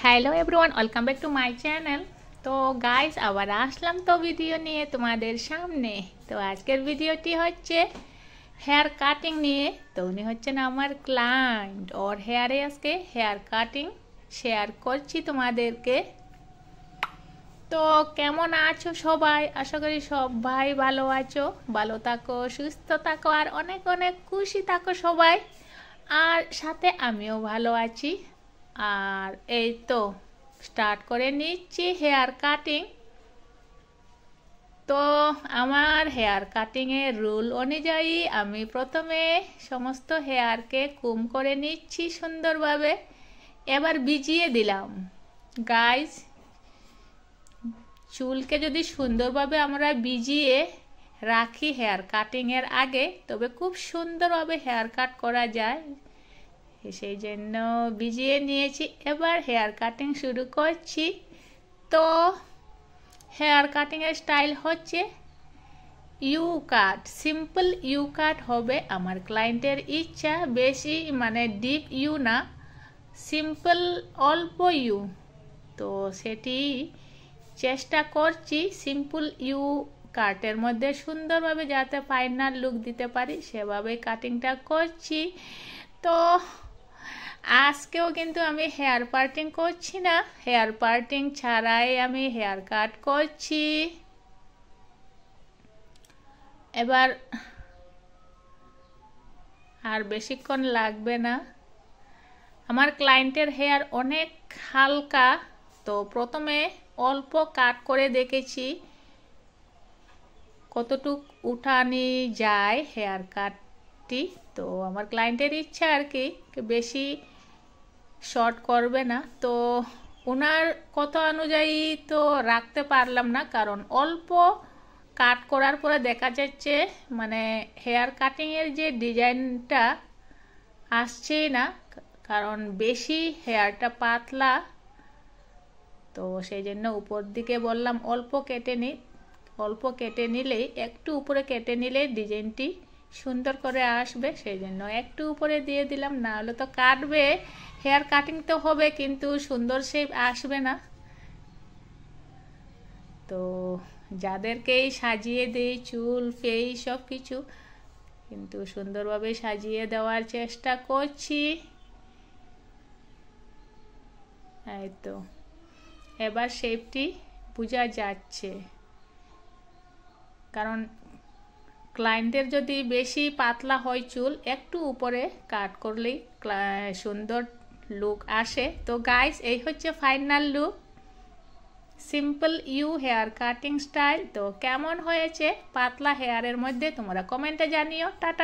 Hello everyone, welcome back to my channel. তো guys, আবার আসলাম তো ভিডিও নিয়ে তোমাদের সামনে। তো আজকের ভিডিওটি হচ্ছে হেয়ার কাটিং নিয়ে। তো উনি হচ্ছেন আমার ক্লায়েন্ট, ওর হেয়ারে আজকে হেয়ার কাটিং শেয়ার করছি তোমাদেরকে। তো কেমন আছো সবাই? আশা করি সবাই ভালো আছো। ভালো থাকো, সুস্থ থাকো, আর অনেক অনেক খুশি থাকো সবাই। আর সাথে আমিও ভালো আছি। আর এই তো স্টার্ট করে নিচ্ছি হেয়ার কাটিং। তো আমার হেয়ার কাটিংয়ের রুল অনুযায়ী আমি প্রথমে সমস্ত হেয়ারকে কুম করে নিচ্ছি সুন্দরভাবে। এবার ভিজিয়ে দিলাম। গাইস, চুলকে যদি সুন্দরভাবে আমরা ভিজিয়ে রাখি হেয়ার কাটিংয়ের আগে, তবে খুব সুন্দরভাবে হেয়ার কাট করা যায়। সেই জন্য ভিজিয়ে নিয়েছি। এবার হেয়ার কাটিং শুরু করছি। তো হেয়ার কাটিংয়ের স্টাইল হচ্ছে ইউ কাট, সিম্পল ইউ কাট হবে আমার ক্লায়েন্টের ইচ্ছা। বেশি মানে ডিপ ইউ না, সিম্পল অল্প ইউ। তো সেটি চেষ্টা করছি সিম্পল ইউ কাটের মধ্যে সুন্দরভাবে যাতে ফাইনাল লুক দিতে পারি, সেভাবে কাটিংটা করছি। তো আজকেও কিন্তু আমি হেয়ার পার্টিং করছি না, হেয়ার পার্টিং ছাড়াই আমি হেয়ার কাট করছি। এবার আর বেশিক্ষণ লাগবে না। আমার ক্লায়েন্টের হেয়ার অনেক হালকা, তো প্রথমে অল্প কাট করে দেখেছি কতটুক উঠানি যায় হেয়ার কাটটি। তো আমার ক্লায়েন্টের ইচ্ছা আর কি, বেশি শর্ট করবে না। তো ওনার কথা অনুযায়ী তো রাখতে পারলাম না, কারণ অল্প কাট করার পরে দেখা যাচ্ছে মানে হেয়ার কাটিংয়ের যে ডিজাইনটা আসছেই না, কারণ বেশি হেয়ারটা পাতলা। তো সেই জন্য উপর দিকে বললাম অল্প কেটে নিই। অল্প কেটে নিলেই, একটু উপরে কেটে নিলে ডিজাইনটি সুন্দর করে আসবে। সেই জন্য একটু উপরে দিয়ে দিলাম, না হলে তো কাটবে, হেয়ার কাটিং তো হবে কিন্তু সুন্দর শেপ আসবে না। তো যাদেরকেই সাজিয়ে দেই চুল ফেই সব কিছু, কিন্তু সুন্দরভাবে সাজিয়ে দেওয়ার চেষ্টা করছি। এই তো এবার শেপটি বোঝা যাচ্ছে, কারণ ক্লায়েন্টের যদি বেশি পাতলা হয় চুল, একটু উপরে কাট করলেই সুন্দর লুক আসে। তো গাইস, এই হচ্ছে final look, simple U hair cutting style. তো কেমন হয়েছে পাতলা হেয়ারের মধ্যে তোমরা কমেন্টে জানিও। টাটা।